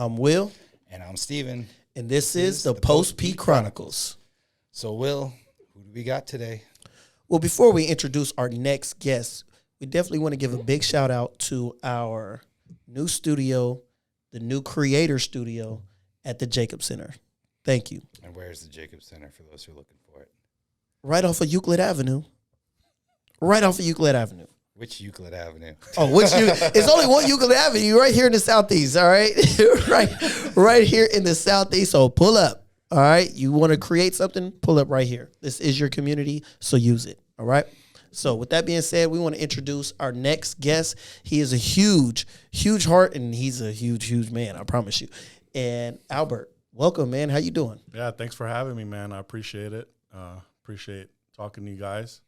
I'm Will. And I'm Steven. And this is the Post P Chronicles. So, Will, who do we got today? Well, before we introduce our next guest, we definitely want to give a big shout out to our new studio, the new creator studio at the Jacob Center. Thank you. And where's the Jacob Center for those who are looking for it? Right off of Euclid Avenue. Right off of Euclid Avenue. Which Euclid Avenue? Oh, it's only one Euclid Avenue right here in the Southeast, all right? right here in the Southeast, so pull up, all right? You want to create something, pull up right here. This is your community, so use it, all right? So with that being said, we want to introduce our next guest. He is a huge heart, and he's a huge man, I promise you. And Albert, welcome, man. How you doing? Yeah, thanks for having me, man. I appreciate it. Appreciate talking to you guys.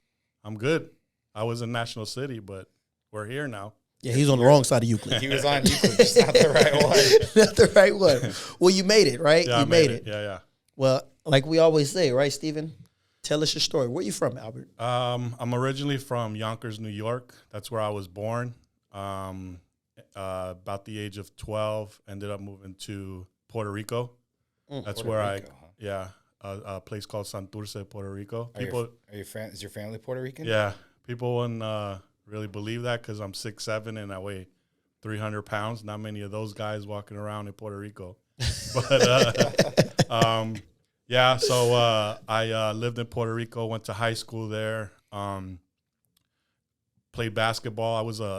I'm good. I was in National City, but we're here now. Yeah, he's on the wrong side of Euclid. He was on Euclid, just not the right one. Not the right one. Well, you made it, right? Yeah, you I made it. it. Yeah. Well, like we always say, right, Steven? Tell us your story. Where you from, Albert? I'm originally from Yonkers, New York. That's where I was born. About the age of 12, ended up moving to Puerto Rico. That's Puerto where Rico, a place called Santurce, Puerto Rico. Is your family Puerto Rican? Yeah. People wouldn't really believe that because I'm 6'7" and I weigh 300 pounds. Not many of those guys walking around in Puerto Rico. But, so I lived in Puerto Rico, went to high school there, played basketball.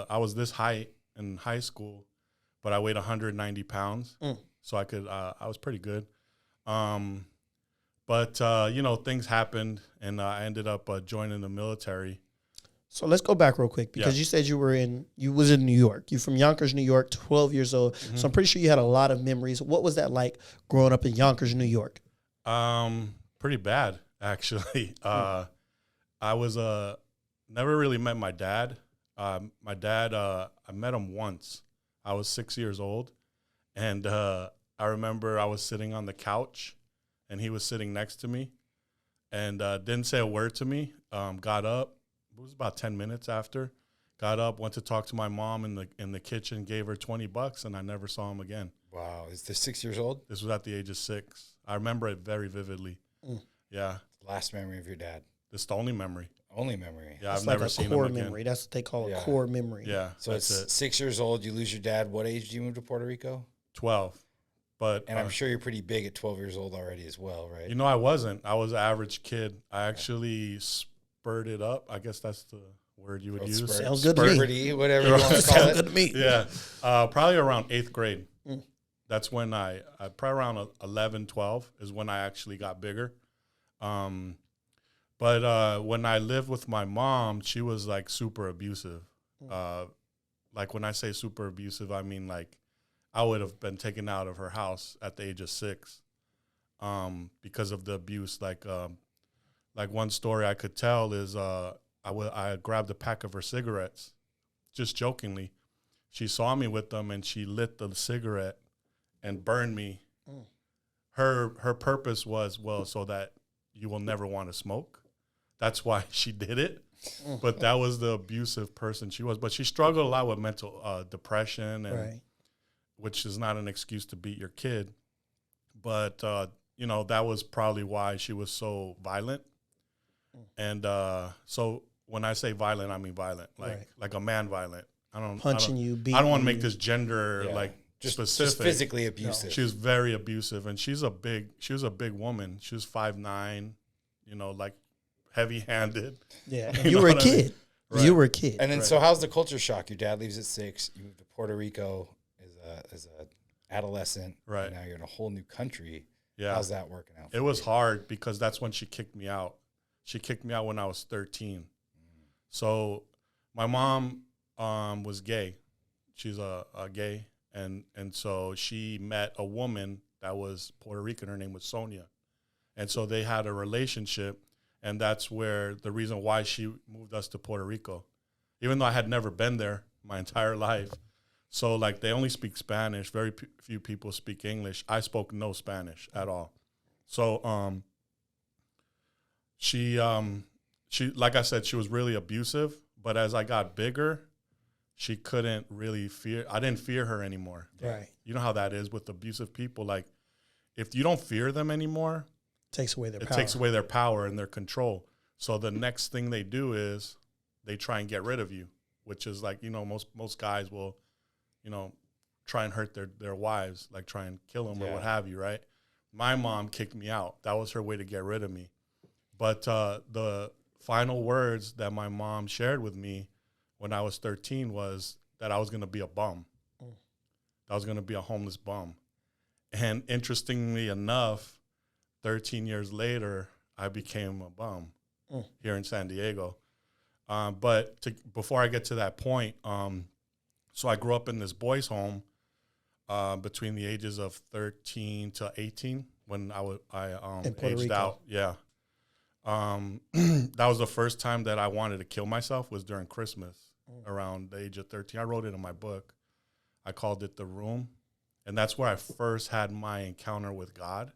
I was this height in high school, but I weighed 190 pounds. So I was pretty good. But things happened, and I ended up joining the military. So let's go back real quick because you said you was in New York. You're from Yonkers, New York, 12 years old. Mm-hmm. So I'm pretty sure you had a lot of memories. What was that like growing up in Yonkers, New York? Pretty bad, actually. I was never really met my dad. My dad, I met him once. I was 6 years old, and I remember I was sitting on the couch, and he was sitting next to me, and didn't say a word to me. Got up. It was about 10 minutes after. Got up, went to talk to my mom in the kitchen, gave her $20, and I never saw him again. Wow. Is this 6 years old? This was at the age of 6. I remember it very vividly. Yeah. Last memory of your dad? This is the only memory. Only memory. Yeah, That's I've like never a seen core him again. memory. That's what they call a core memory. Yeah. So it's 6 years old. You lose your dad. What age do you move to Puerto Rico? 12. And I'm sure you're pretty big at 12 years old already as well, right? I wasn't. I was an average kid. I actually spurted up. I guess that's the word you would use. Sounds good to me. Spurty, whatever you want to call Sounds it. good to me. Yeah. Probably around 8th grade. That's when I probably around 11, 12 is when I actually got bigger. But when I lived with my mom, she was like super abusive. Like when I say super abusive, I mean like I would have been taken out of her house at the age of 6 because of the abuse. Like one story I could tell is I grabbed a pack of her cigarettes, just jokingly. She saw me with them and she lit the cigarette and burned me. Her purpose was, so that you will never want to smoke. That's why she did it. But that was the abusive person she was. But she struggled a lot with mental depression and. Which is not an excuse to beat your kid. But, that was probably why she was so violent. And so when I say violent, I mean violent, like a man violent. Punching you, beating I don't want to make this gender just specific. Just physically abusive. No. She was very abusive, and she was a big woman. She was 5'9", like heavy-handed. Yeah, you were a kid. Right. You were a kid. And then so how's the culture shock? Your dad leaves at 6. You move to Puerto Rico as a adolescent. Right. And now you're in a whole new country. Yeah. How's that working out? It was hard because that's when she kicked me out. She kicked me out when I was 13. So my mom was gay. She's a gay. And so she met a woman that was Puerto Rican. Her name was Sonia. And so they had a relationship. And that's where the reason why she moved us to Puerto Rico, even though I had never been there my entire life. So, like, they only speak Spanish. Very few people speak English. I spoke no Spanish at all. So, she, like I said, she was really abusive. But as I got bigger, she couldn't really fear. I didn't fear her anymore. Right. You know how that is with abusive people. Like, if you don't fear them anymore, Takes away their it power. takes away their power and their control. So the next thing they do is they try and get rid of you, which is like, most guys will, try and hurt their wives, like try and kill them or what have you, right? My mom kicked me out. That was her way to get rid of me. But the final words that my mom shared with me when I was 13 was that I was going to be a bum. I was going to be a homeless bum. And interestingly enough, 13 years later, I became a bum here in San Diego. But before I get to that point, so I grew up in this boys' home between the ages of 13 to 18 when I aged Rico. out. Yeah. That was the first time that I wanted to kill myself, was during Christmas around the age of 13. I wrote it in my book. I called it The Room. And that's where I first had my encounter with God.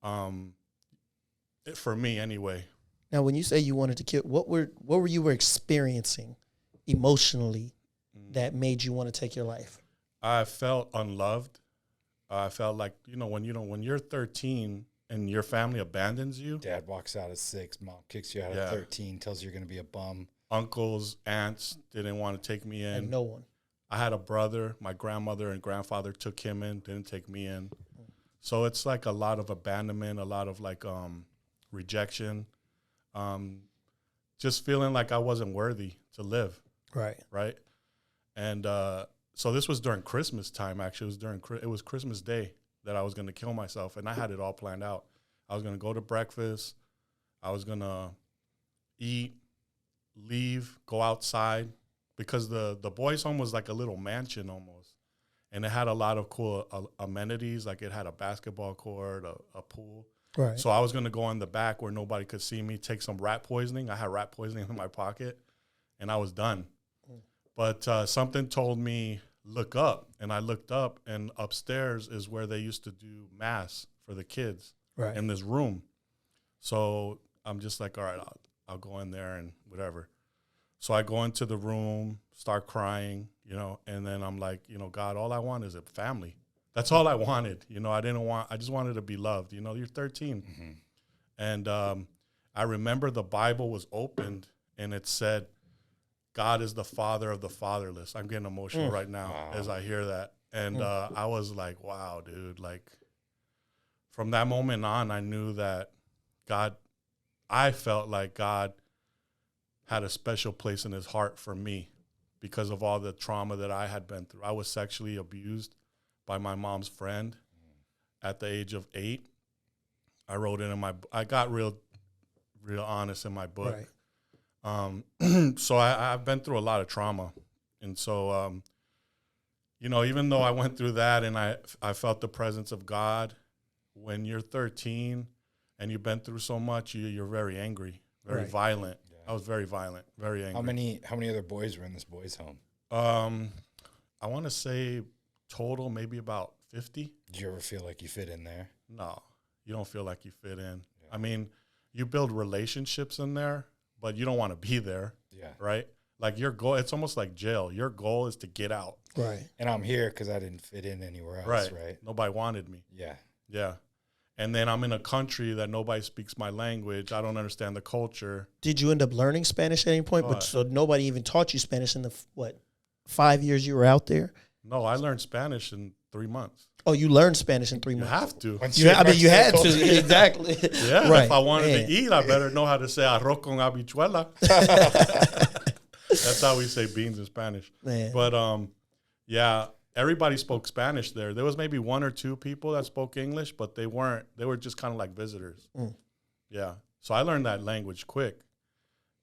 For me anyway. Now, when you say you wanted to kill, what were you experiencing emotionally that made you want to take your life? I felt unloved. I felt like, when you're 13 and your family abandons you. Dad walks out at 6, mom kicks you out at 13, tells you you're going to be a bum. Uncles, aunts didn't want to take me in. And no one. I had a brother. My grandmother and grandfather took him in, didn't take me in. So it's like a lot of abandonment, a lot of like rejection, just feeling like I wasn't worthy to live. Right. Right. And so this was during Christmas time. Actually, it was Christmas Day that I was going to kill myself, and I had it all planned out. I was going to go to breakfast. I was going to eat, leave, go outside, because the boys' home was like a little mansion almost, and it had a lot of cool amenities. Like, it had a basketball court, a pool. Right. So I was going to go in the back where nobody could see me, take some rat poisoning. I had rat poisoning in my pocket, and I was done. But something told me, look up. And I looked up, and upstairs is where they used to do mass for the kids in this room. So I'm just like, all right, I'll go in there and whatever. So I go into the room, start crying, and then I'm like, God, all I want is a family. That's all I wanted. I just wanted to be loved. You're 13. Mm-hmm. And I remember the Bible was opened, and it said, God is the father of the fatherless. I'm getting emotional right now as I hear that. And I was like, wow, dude. Like, from that moment on, I knew that I felt like God had a special place in his heart for me because of all the trauma that I had been through. I was sexually abused by my mom's friend at the age of 8. I wrote it in I got real honest in my book. Right. So I've been through a lot of trauma. And so, even though I went through that and I felt the presence of God, when you're 13 and you've been through so much, you're very angry, very violent. Yeah. I was very violent, very angry. How many other boys were in this boys' home? I want to say total maybe about 50. Did you ever feel like you fit in there? No, you don't feel like you fit in. Yeah. I mean, you build relationships in there, but you don't want to be there. Yeah. Right? Like, your goal, it's almost like jail. Your goal is to get out. Right. And I'm here because I didn't fit in anywhere else, right? Nobody wanted me. Yeah. Yeah. And then I'm in a country that nobody speaks my language. I don't understand the culture. Did you end up learning Spanish at any point? But so nobody even taught you Spanish in the, 5 years you were out there? No, I learned Spanish in 3 months. Oh, you learned Spanish in 3 months? You have to. You had to. Exactly. Yeah. Right. If I wanted to eat, I better know how to say arroz con habichuela. That's how we say beans in Spanish. Man. But, yeah, everybody spoke Spanish there. There was maybe 1 or 2 people that spoke English, but they were just kind of like visitors. Yeah. So I learned that language quick.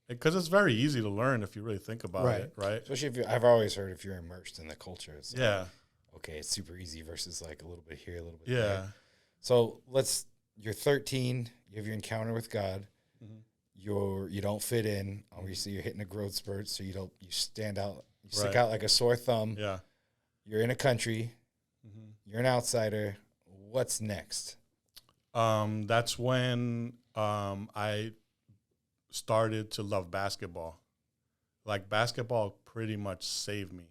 Because it's very easy to learn if you really think about it, right? Especially I've always heard if you're immersed in the culture, it's like, okay, it's super easy versus like a little bit here, a little bit there. So you're 13, you have your encounter with God, you don't fit in, obviously you're hitting a growth spurt, so you stand out, you stick out like a sore thumb. Yeah. You're in a country, you're an outsider. What's next? That's when I started to love basketball. Like, basketball pretty much saved me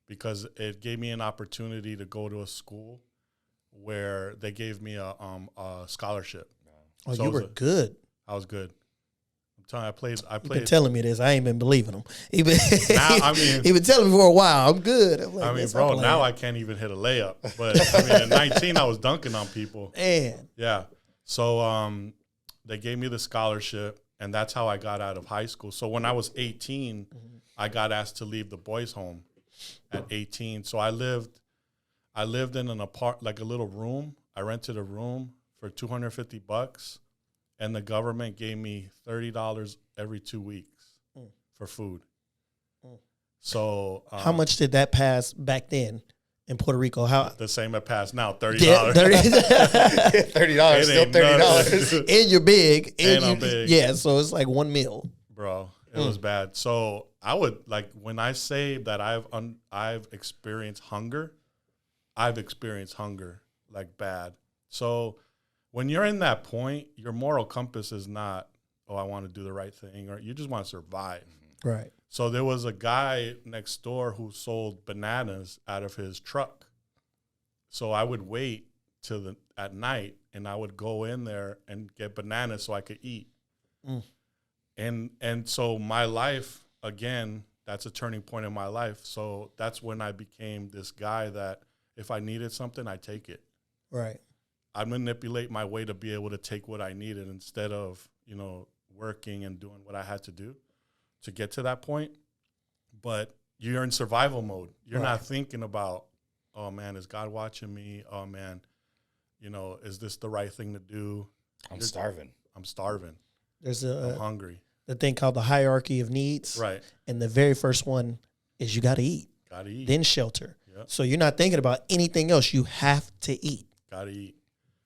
because it gave me an opportunity to go to a school where they gave me a scholarship. Oh, so you were good. I was good. I'm telling you, I played. You've been telling me this. I ain't been believing him. He been now, he been telling me for a while. I'm good. I'm like, bro, now I can't even hit a layup. But at 19, I was dunking on people. Man. Yeah. So they gave me the scholarship, and that's how I got out of high school. So when I was 18, I got asked to leave the boys' home at 18. So I lived in an like a little room. I rented a room for $250, and the government gave me $30 every 2 weeks for food. So how much did that pass back then in Puerto Rico? How the same it passed now, $30. Yeah, $30, still $30. And you're big. And I'm big. Yeah, so it's like 1 meal. Bro, it was bad. So I would, like, when I say that I've experienced hunger, like bad. So when you're in that point, your moral compass is not, oh, I want to do the right thing, or you just want to survive. Right. So there was a guy next door who sold bananas out of his truck. So I would wait till at night, and I would go in there and get bananas so I could eat. And so my life, again, that's a turning point in my life. So that's when I became this guy that if I needed something, I take it. Right. I manipulate my way to be able to take what I needed instead of, working and doing what I had to do to get to that point. But you're in survival mode. You're not thinking about, oh, man, is God watching me? Oh, man, is this the right thing to do? I'm starving. There's I'm hungry. The thing called the hierarchy of needs. Right. And the very first one is you got to eat. Then shelter. Yep. So you're not thinking about anything else. You have to eat. Got to eat.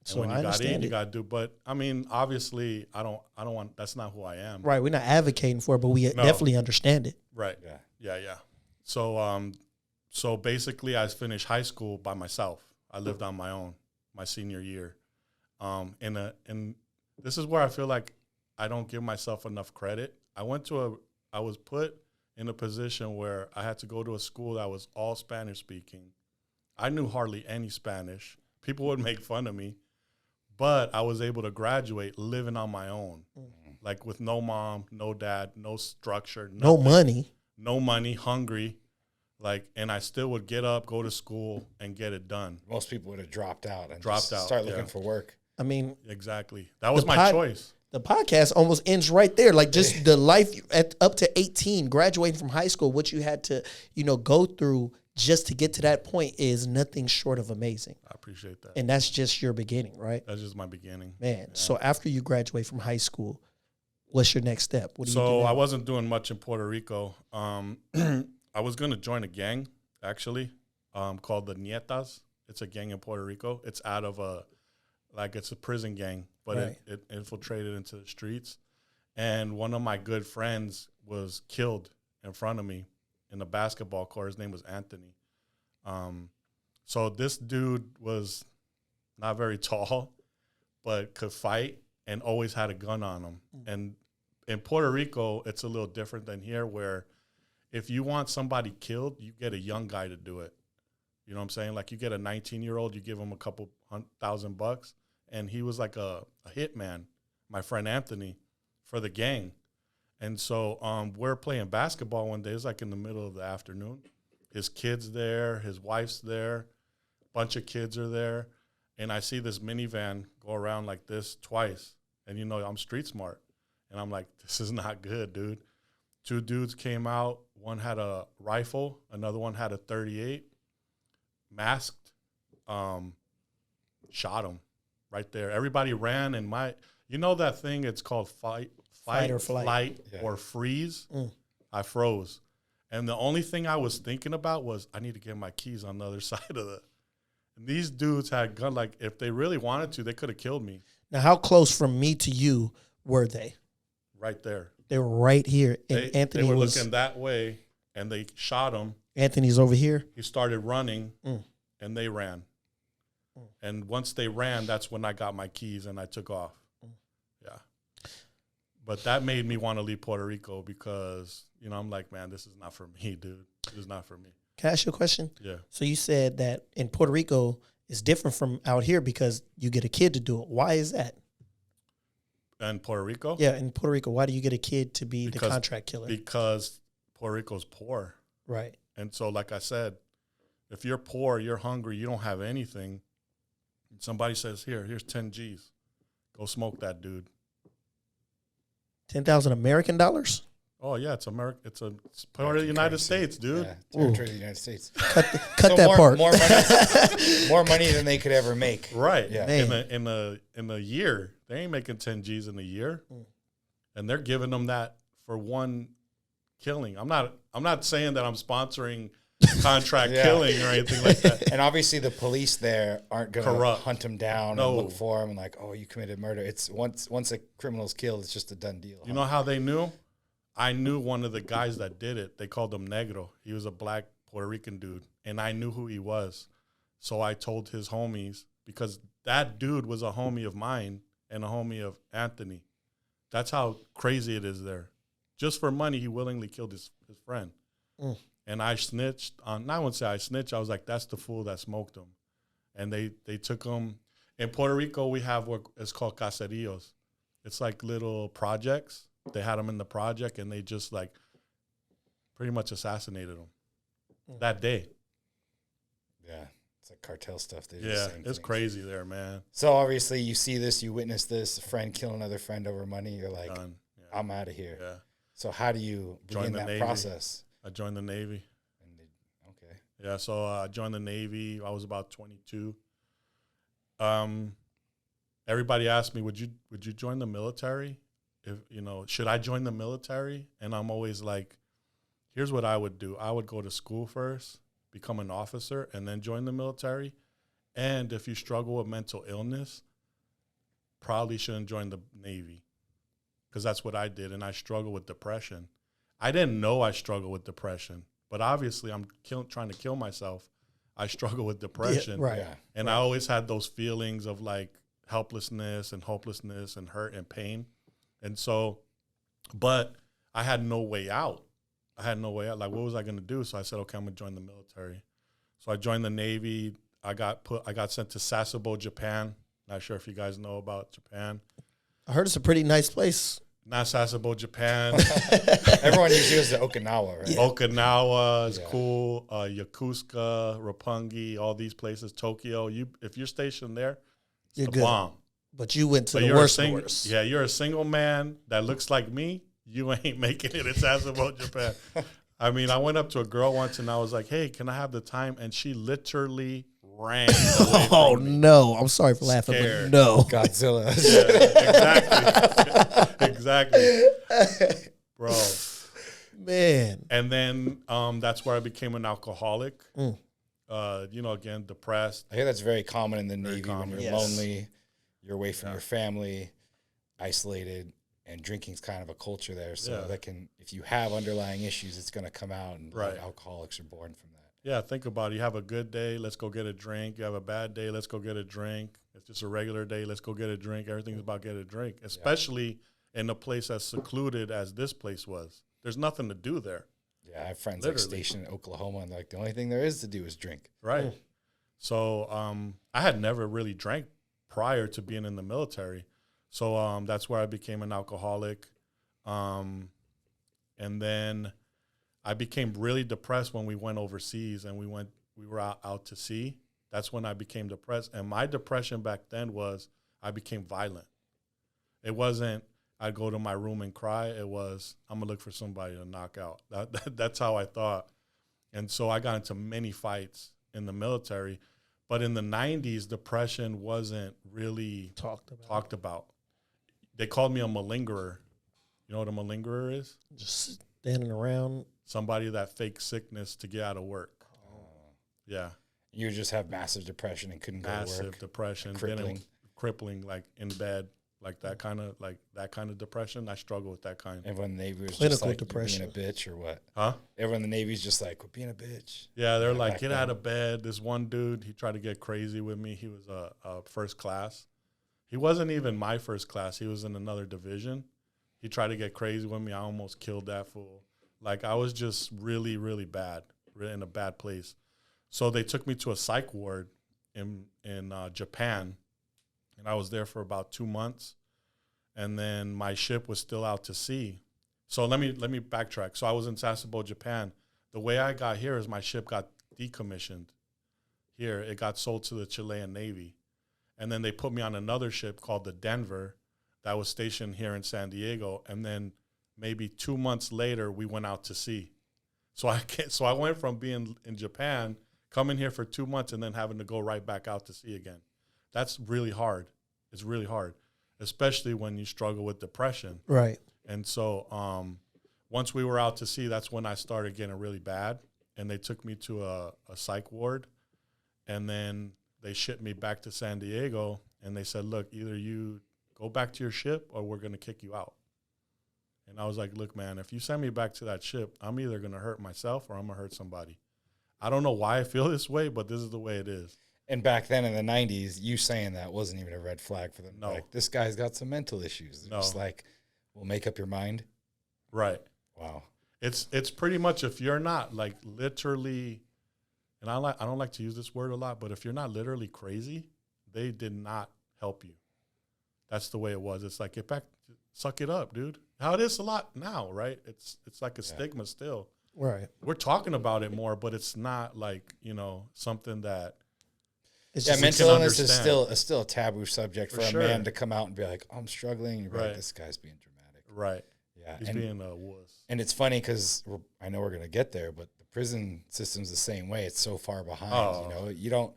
So when you got to eat, you got to do. But I mean, obviously, I don't want. That's not who I am. Right. We're not advocating for it, but we definitely understand it. Right. Yeah. So basically, I finished high school by myself. I lived on my own my senior year. And this is where I feel like I don't give myself enough credit. I was put in a position where I had to go to a school that was all Spanish speaking. I knew hardly any Spanish. People would make fun of me, but I was able to graduate living on my own, like with no mom, no dad, no structure, nothing, no money, hungry, and I still would get up, go to school, and get it done. Most people would have dropped out and start looking for work. I mean, exactly. That was my choice. The podcast almost ends right there. Like just the life up to 18, graduating from high school, what you had to, go through just to get to that point is nothing short of amazing. I appreciate that. And that's just your beginning, right? That's just my beginning. Man, yeah. So after you graduate from high school, what's your next step? What do you do? So I wasn't doing much in Puerto Rico. I was going to join a gang, actually, called the Nietas. It's a gang in Puerto Rico. It's out of it's a prison gang, but it infiltrated into the streets. And one of my good friends was killed in front of me in a basketball court. His name was Anthony. So this dude was not very tall, but could fight and always had a gun on him. And in Puerto Rico, it's a little different than here, where if you want somebody killed, you get a young guy to do it. You know what I'm saying? Like you get a 19-year-old, you give him a couple $1,000, and he was like a hitman, my friend Anthony, for the gang. And so we're playing basketball one day. It's like in the middle of the afternoon. His kid's there. His wife's there. A bunch of kids are there. And I see this minivan go around like this twice. And, I'm street smart. And I'm like, this is not good, dude. Two dudes came out. One had a rifle. Another one had a .38. Masked. Shot him right there. Everybody ran. And that thing, it's called fight or flight, or freeze. I froze. And the only thing I was thinking about was I need to get my keys on the other side of it. And these dudes had gun. Like, if they really wanted to, they could have killed me. Now, how close from me to you were they? Right there. They were right here. And Anthony they were looking that way, and they shot him. Anthony's over here. He started running, and they ran. And once they ran, that's when I got my keys, and I took off. Yeah. But that made me want to leave Puerto Rico because, you know, I'm like, man, this is not for me, dude. This is not for me. Can I ask you a question? Yeah. So you said that in Puerto Rico it's different from out here because you get a kid to do it. Why is that? And Puerto Rico? Yeah, in Puerto Rico, why do you get a kid to be the contract killer? Because Puerto Rico's poor. Right. And so, like I said, if you're poor, you're hungry, you don't have anything, and somebody says, here's 10 G's. Go smoke that, dude. 10,000 American dollars? Oh, yeah, it's America. It's part of the United States, dude. Yeah, territory of the United States. Cut So that part. More money than they could ever make. Right. Yeah. In a year, they ain't making 10 G's in a year. And they're giving them that for one killing. I'm not saying that I'm sponsoring contract killing or anything like that. And obviously the police there aren't going to hunt them down and look for them and like, oh, you committed murder. It's once a criminal's killed, it's just a done deal. You know how they knew? I knew one of the guys that did it. They called him Negro. He was a black Puerto Rican dude, and I knew who he was. So I told his homies, because that dude was a homie of mine and a homie of Anthony. That's how crazy it is there. Just for money, he willingly killed his friend. And I snitched on, I wouldn't say I snitched. I was like, that's the fool that smoked him. And they took him. In Puerto Rico, we have what is called caseríos. It's like little projects. They had him in the project, and they just like pretty much assassinated him that day. Yeah, it's like cartel stuff. They do Yeah, the same it's things. crazy there, man. So obviously you see this, you witness this, a friend kill another friend over money. You're like, Done. Yeah. I'm out of here. Yeah. So how do you begin the that Navy. process? I joined the Navy. Okay. Yeah, so I joined the Navy. I was about 22. Everybody asked me, would you join the military? If should I join the military? And I'm always like, here's what I would do. I would go to school first, become an officer, and then join the military. And if you struggle with mental illness, probably shouldn't join the Navy, because that's what I did, and I struggle with depression. I didn't know I struggled with depression, but obviously I'm trying to kill myself. I struggle with depression. Yeah, right. Yeah. And I always had those feelings of like helplessness and hopelessness and hurt and pain. And so, but I had no way out. Like, what was I going to do? So I said, okay, I'm going to join the military. So I joined the Navy. I got sent to Sasebo, Japan. Not sure if you guys know about Japan. I heard it's a pretty nice place. Not Sasebo, Japan. Everyone usually goes to Okinawa, right? Yeah. Okinawa is cool. Yokosuka, Roppongi, all these places. Tokyo. If you're stationed there, it's You're the good. bomb. But you went to But the worst. Yeah, you're a single man that looks like me. You ain't making it in Sasebo, Japan. I mean, I went up to a girl once and I was like, hey, can I have the time? And she literally ran away Oh, from me. no. I'm sorry for laughing, Scared. but no. Godzilla. Yeah, exactly. Bro. Man. And then that's where I became an alcoholic. Again, depressed. I hear that's very common in the Very Navy common. when you're Yes. lonely, you're away from your family, isolated, and drinking's kind of a culture there. So that can, if you have underlying issues, it's going to come out, and Right. alcoholics are born from that. Yeah, think about it. You have a good day, let's go get a drink. You have a bad day, let's go get a drink. It's just a regular day, let's go get a drink. Everything's about get a drink, especially in a place as secluded as this place was. There's nothing to do there. Yeah, I have friends Literally. like stationed in Oklahoma, and they're like, the only thing there is to do is drink. Right. So I had never really drank prior to being in the military. So that's where I became an alcoholic. And then I became really depressed when we went overseas and we were out to sea. That's when I became depressed. And my depression back then was I became violent. It wasn't I'd go to my room and cry. It was I'm going to look for somebody to knock out. That's how I thought. And so I got into many fights in the military. But in the 90s, depression wasn't really talked about. They called me a malingerer. You know what a malingerer is? Just standing around. Somebody that fakes sickness to get out of work. Yeah. You just have massive depression and couldn't go to work. Massive depression. Crippling, like in bed, like that kind of depression. I struggle with that kind. Everyone in the Navy was Clinical just like, depression. you're being a bitch or what? Huh? Everyone in the Navy's just like, we're being a bitch. Yeah, they're like, back get then. out of bed. This one dude, he tried to get crazy with me. He was a first class. He wasn't even my first class. He was in another division. He tried to get crazy with me. I almost killed that fool. Like I was just really, really bad, in a bad place. So they took me to a psych ward in Japan, and I was there for about 2 months. And then my ship was still out to sea. So let me backtrack. So I was in Sasebo, Japan. The way I got here is my ship got decommissioned here. It got sold to the Chilean Navy. And then they put me on another ship called the Denver that was stationed here in San Diego. And then maybe 2 months later, we went out to sea. So I went from being in Japan, coming here for 2 months, and then having to go right back out to sea again. That's really hard. It's really hard, especially when you struggle with depression. Right. And so once we were out to sea, that's when I started getting really bad. And they took me to a psych ward. And then they shipped me back to San Diego. And they said, look, either you go back to your ship or we're going to kick you out. And I was like, look, man, if you send me back to that ship, I'm either going to hurt myself or I'm going to hurt somebody. I don't know why I feel this way, but this is the way it is. And back then in the 90s, you saying that wasn't even a red flag for them. No. Like, this guy's got some mental issues. No. Just like, well, make up your mind. Right. Wow. It's pretty much, if you're not like literally, and I don't like to use this word a lot, but if you're not literally crazy, they did not help you. That's the way it was. It's like, get back, suck it up, dude. How it is a lot now, right? It's like a stigma still. Right. We're talking about it more, but it's not like, something that. It's Yeah, just mental illness is understand. still a taboo subject for sure. a man to come out and be like, oh, I'm struggling. You're Right. like, this guy's being dramatic. Right. Yeah. He's being a wuss. And it's funny because I know we're going to get there, but the prison system's the same way. It's so far behind. Oh.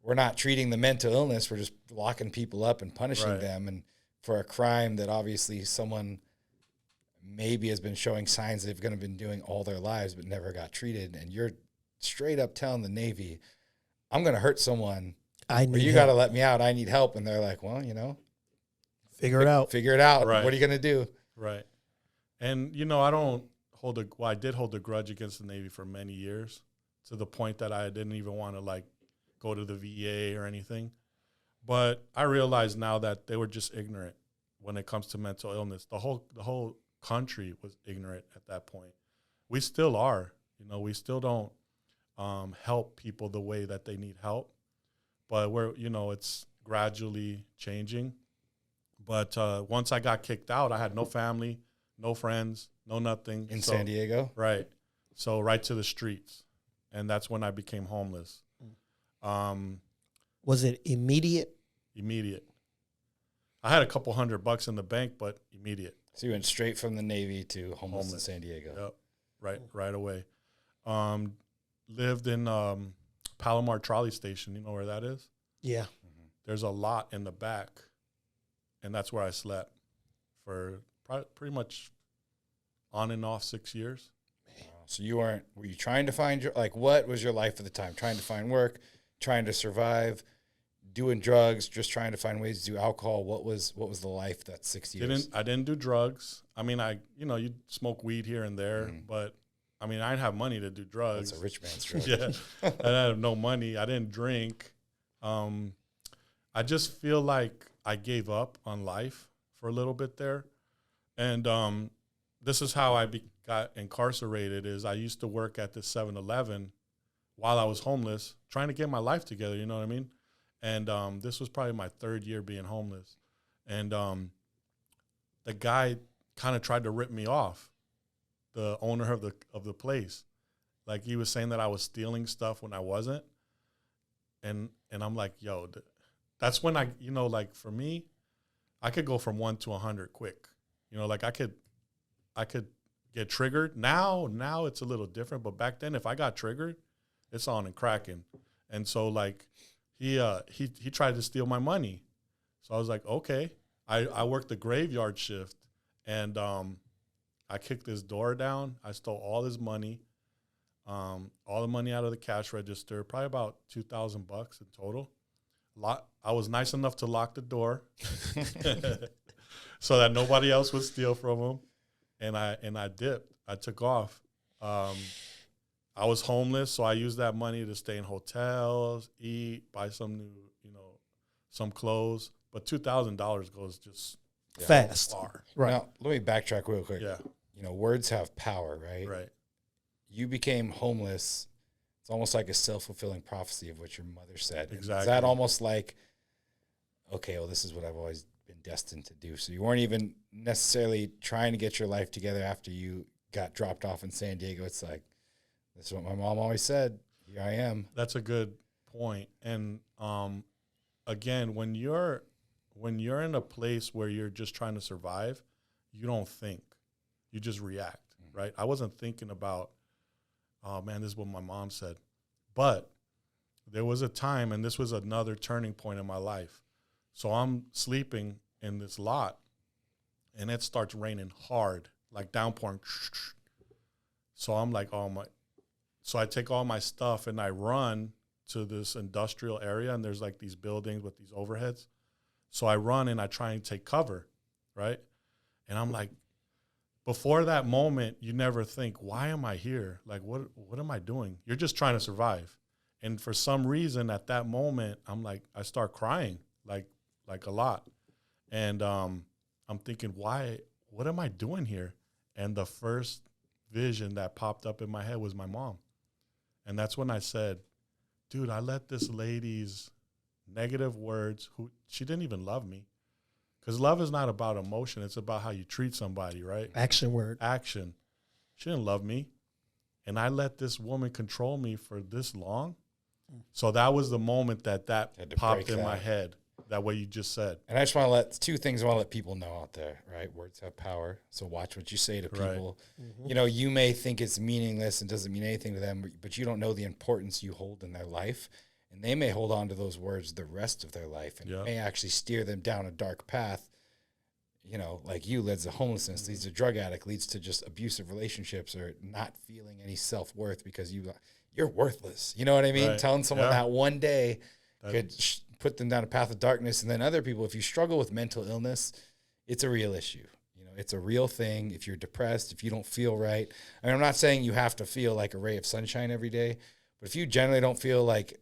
We're not treating the mental illness. We're just locking people up and punishing Right. them. And for a crime that obviously someone maybe has been showing signs they've going to been doing all their lives, but never got treated. And you're straight up telling the Navy, I'm going to hurt someone. You got to let me out. I need help. And they're like, well, figure it out. Figure it out. Right. What are you going to do? Right. And, I did hold a grudge against the Navy for many years, to the point that I didn't even want to go to the VA or anything. But I realize now that they were just ignorant when it comes to mental illness. The whole country was ignorant at that point. We still are. We still don't help people the way that they need help. But it's gradually changing. But once I got kicked out, I had no family, no friends, no nothing. In San Diego? Right. So right to the streets. And that's when I became homeless. Was it immediate? Immediate. I had a couple $100 in the bank, but immediate. So you went straight from the Navy to homeless in San Diego. Yep. Right away. Lived in Palomar Trolley Station. You know where that is? Yeah. Mm-hmm. There's a lot in the back, and that's where I slept for pretty much on and off 6 years. So were you trying to find what was your life at the time? Trying to find work, trying to survive, doing drugs, just trying to find ways to do alcohol. What was the life that 6 years? I didn't do drugs. I mean, you smoke weed here and there, but I mean, I didn't have money to do drugs. That's a rich man's drug. Yeah. I had no money. I didn't drink. I just feel like I gave up on life for a little bit there. And this is how I got incarcerated. Is I used to work at this 7-Eleven while I was homeless, trying to get my life together, you know what I mean? And this was probably my 3rd year being homeless. And the guy kind of tried to rip me off, the owner of the place. Like, he was saying that I was stealing stuff when I wasn't. And I'm like, yo, that's when for me, I could go from 1 to 100 quick. I could get triggered. Now it's a little different, but back then, if I got triggered, it's on and cracking. And so he tried to steal my money. So I was like, okay. I worked the graveyard shift, and I kicked his door down. I stole all his money, all the money out of the cash register, probably about $2,000 in total. I was nice enough to lock the door so that nobody else would steal from him. And I dipped. I took off. I was homeless, so I used that money to stay in hotels, eat, buy some new, some clothes. But $2,000 goes just fast. far. Right. Now, let me backtrack real quick. Yeah. words have power, right? Right. You became homeless. It's almost like a self-fulfilling prophecy of what your mother said. Exactly. Is that almost like, okay, well, this is what I've always been destined to do. So you weren't even necessarily trying to get your life together after you got dropped off in San Diego. It's like, this is what my mom always said. Here I am. That's a good point. And again, when you're in a place where you're just trying to survive, you don't think. You just react, right? I wasn't thinking about, oh, man, this is what my mom said. But there was a time, and this was another turning point in my life. So I'm sleeping in this lot, and it starts raining hard, like downpouring. So I'm like, oh, my. So I take all my stuff, and I run to this industrial area, and there's like these buildings with these overheads. So I run, and I try and take cover, right? And I'm like, before that moment, you never think, why am I here? Like, what am I doing? You're just trying to survive. And for some reason, at that moment, I'm like, I start crying, like a lot. And I'm thinking, what am I doing here? And the first vision that popped up in my head was my mom. And that's when I said, dude, I let this lady's negative words, she didn't even love me. Because love is not about emotion. It's about how you treat somebody, right? Action word. Action. She didn't love me. And I let this woman control me for this long. So that was the moment that popped in my head, that way you just said. And I just want to let people know out there, right? Words have power. So watch what you say to people. Right. Mm-hmm. You may think it's meaningless and doesn't mean anything to them, but you don't know the importance you hold in their life. And they may hold on to those words the rest of their life, and it may actually steer them down a dark path. Like you, leads to homelessness, leads to drug addict, leads to just abusive relationships, or not feeling any self-worth because you're worthless. You know what I mean? Right. Telling someone that one day could put them down a path of darkness. And then other people, if you struggle with mental illness, it's a real issue. It's a real thing. If you're depressed, if you don't feel right, I mean, I'm not saying you have to feel like a ray of sunshine every day, but if you generally don't feel like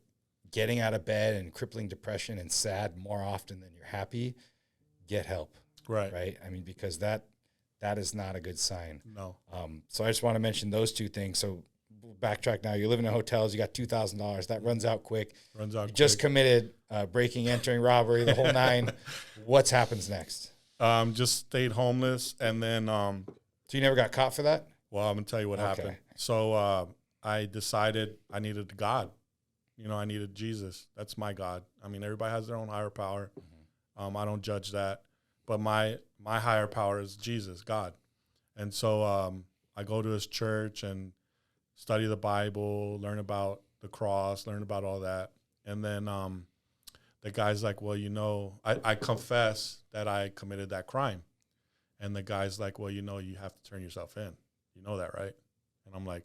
getting out of bed and crippling depression and sad more often than you're happy, get help. Right. I mean, because that is not a good sign. No. So I just want to mention those two things. So we'll backtrack now. You're living in hotels. You got $2,000. That runs out quick. Just committed breaking, entering, robbery, the whole nine. What happens next? Just stayed homeless. And then. So you never got caught for that? Well, I'm going to tell you what happened. So I decided I needed God. I needed Jesus. That's my God. I mean, everybody has their own higher power. Mm-hmm. I don't judge that. But my higher power is Jesus, God. And so I go to his church and study the Bible, learn about the cross, learn about all that. And then the guy's like, well, I confess that I committed that crime. And the guy's like, well, you have to turn yourself in. You know that, right? And I'm like,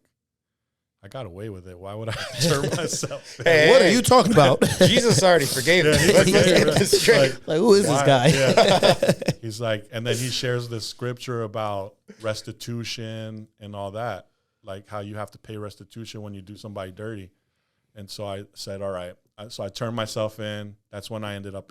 I got away with it. Why would I turn myself in? Hey, what are you talking about? Jesus already forgave me. Let's get this straight. Like, who is this guy? Yeah. He's like, and then he shares this scripture about restitution and all that, like how you have to pay restitution when you do somebody dirty. And so I said, all right. So I turned myself in. That's when I ended up